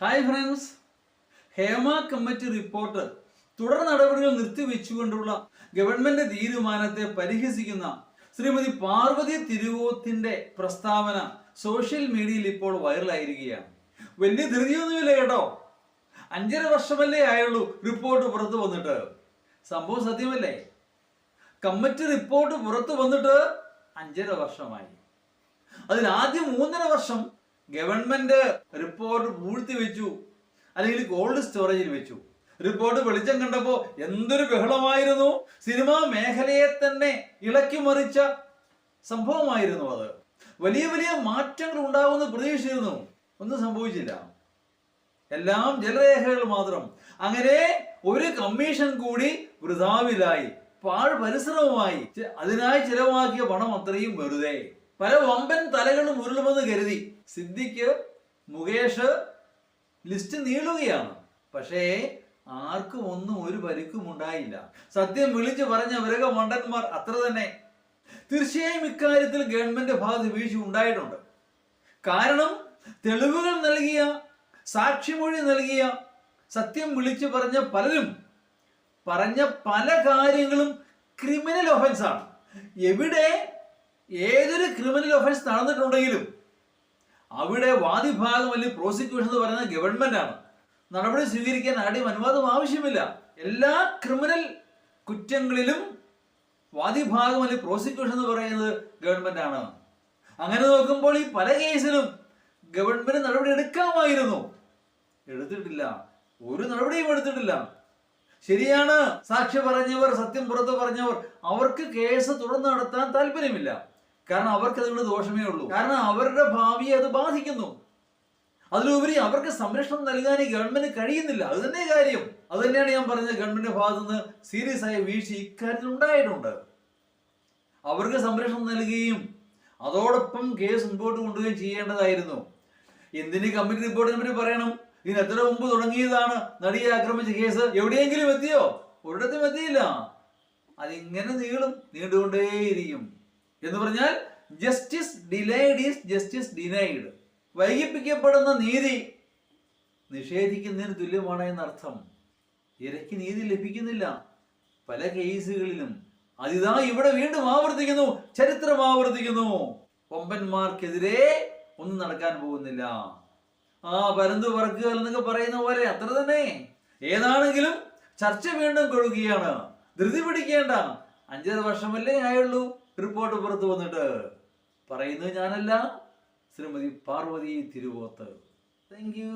Hi friends, Hema committee report തുടർ നടപടികൾ നിർത്തിവെച്ചുകൊണ്ടുള്ള government തീരുമാനത്തെ പരിഹസിക്കുന്ന ശ്രീമതി പാർവതി തിരുവോത്തിന്റെ പ്രസ്താവന സോഷ്യൽ മീഡിയയിൽ ഇപ്പോൾ വൈറലായിരിക്കുകയാണ്. വലിയ ധൃതിയൊന്നുമില്ല കേട്ടോ. 5.5 വർഷമല്ലേ ആയുള്ളൂ റിപ്പോർട്ട് പുറത്തു വന്നിട്ട്. സംഭവം സത്യമല്ലേ? കമ്മിറ്റി റിപ്പോർട്ട് പുറത്തു വന്നിട്ട് 5.5 വർഷമായി. അതിലാദ്യം 3.5 വർഷം ഗവൺമെന്റ് റിപ്പോർട്ട് പൂഴ്ത്തിവെച്ചു, അല്ലെങ്കിൽ കോൾഡ് സ്റ്റോറേജിൽ വെച്ചു. റിപ്പോർട്ട് വെളിച്ചം കണ്ടപ്പോ എന്തൊരു ബഹളമായിരുന്നു. സിനിമാ മേഖലയെ തന്നെ ഇളക്കി മറിച്ച സംഭവമായിരുന്നു അത്. വലിയ വലിയ മാറ്റങ്ങൾ ഉണ്ടാവുമെന്ന് പ്രതീക്ഷിച്ചിരുന്നു. ഒന്നും സംഭവിച്ചില്ല. എല്ലാം ജലരേഖകൾ മാത്രം. അങ്ങനെ ഒരു കമ്മീഷൻ കൂടി വൃഥാവിലായി, പാഴ് പരിശ്രമമായി. അതിനായി ചിലവാക്കിയ പണം അത്രയും വെറുതെ. പല വമ്പൻ തലകളും ഉരുളുമെന്ന് കരുതി. സിദ്ദിഖ്, മുകേഷ്, ലിസ്റ്റ് നീളുകയാണ്. പക്ഷേ ആർക്കും ഒന്നും ഒരു പരിക്കും ഉണ്ടായില്ല. സത്യം വിളിച്ചു പറഞ്ഞവരൊക്കെ മണ്ടന്മാർ അത്ര തന്നെ. തീർച്ചയായും ഇക്കാര്യത്തിൽ ഗവൺമെന്റ് ഭാഗത്ത് വീഴ്ച ഉണ്ടായിട്ടുണ്ട്. കാരണം തെളിവുകൾ നൽകിയ, സാക്ഷിമൊഴി നൽകിയ, സത്യം വിളിച്ചു പറഞ്ഞ പലരും പറഞ്ഞ പല കാര്യങ്ങളും ക്രിമിനൽ ഒഫൻസാണ്. എവിടെ ഏതൊരു ക്രിമിനൽ ഒഫൻസ് നടന്നിട്ടുണ്ടെങ്കിലും അവിടെ വാദിഭാഗം അല്ലെങ്കിൽ പ്രോസിക്യൂഷൻ എന്ന് പറയുന്നത് ഗവൺമെന്റ് ആണ്. നടപടി സ്വീകരിക്കാൻ ആരുടെയും അനുവാദം ആവശ്യമില്ല. എല്ലാ ക്രിമിനൽ കുറ്റങ്ങളിലും വാദിഭാഗം അല്ലെങ്കിൽ പ്രോസിക്യൂഷൻ എന്ന് പറയുന്നത് ഗവൺമെന്റ് ആണ്. അങ്ങനെ നോക്കുമ്പോൾ ഈ പല കേസിലും ഗവൺമെന്റ് നടപടി എടുക്കാമായിരുന്നു. എടുത്തിട്ടില്ല. ഒരു നടപടിയും എടുത്തിട്ടില്ല. ശരിയാണ്, സാക്ഷി പറഞ്ഞവർ, സത്യം പുറത്ത് പറഞ്ഞവർ, അവർക്ക് കേസ് തുടർന്ന് നടത്താൻ താല്പര്യമില്ല. കാരണം അവർക്ക് അതുകൊണ്ട് ദോഷമേ ഉള്ളൂ. കാരണം അവരുടെ ഭാവിയെ അത് ബാധിക്കുന്നു. അതിലുപരി അവർക്ക് സംരക്ഷണം നൽകാൻ ഈ ഗവൺമെന്റ് കഴിയുന്നില്ല. അത് തന്നെ കാര്യം. അത് തന്നെയാണ് ഞാൻ പറഞ്ഞത്. ഗവൺമെന്റ് ഭാഗത്തു നിന്ന് സീരിയസ് ആയ വീഴ്ച ഇക്കാര്യത്തിൽ ഉണ്ടായിട്ടുണ്ട്. അവർക്ക് സംരക്ഷണം നൽകുകയും അതോടൊപ്പം കേസ് മുമ്പോട്ട് കൊണ്ടുപോവുകയും ചെയ്യേണ്ടതായിരുന്നു. എന്തിന് കമ്മിറ്റി റിപ്പോർട്ടിനെ പറ്റി പറയണം? ഇതിന് എത്ര മുമ്പ് തുടങ്ങിയതാണ് നടിയെ ആക്രമിച്ച കേസ്. എവിടെയെങ്കിലും എത്തിയോ? ഒരിടത്തും എത്തിയില്ല. അതിങ്ങനെ നീണ്ടുകൊണ്ടേയിരിക്കും. എന്ന് പറഞ്ഞാൽ justice delayed is justice denied. വൈകിപ്പിക്കപ്പെടുന്ന നീതി നിഷേധിക്കുന്നതിന് തുല്യമാണ് എന്നർത്ഥം. ഇരയ്ക്ക് നീതി ലഭിക്കുന്നില്ല പല കേസുകളിലും. അതിതാ ഇവിടെ വീണ്ടും ആവർത്തിക്കുന്നു, ചരിത്രം ആവർത്തിക്കുന്നു. കൊമ്പന്മാർക്കെതിരെ ഒന്നും നടക്കാൻ പോകുന്നില്ല. പരന്തു പറക്കുക എന്നൊക്കെ പറയുന്ന പോലെ അത്ര തന്നെ. ഏതാണെങ്കിലും ചർച്ച വീണ്ടും കൊടുക്കുകയാണ്. ധൃതി പിടിക്കേണ്ട. 5.5 വർഷമല്ലേ ആയുള്ളൂ റിപ്പോർട്ട് പുറത്തു വന്നിട്ട്. പറയുന്നത് ഞാനല്ല, ശ്രീമതി പാർവതി തിരുവോത്ത്. Thank U.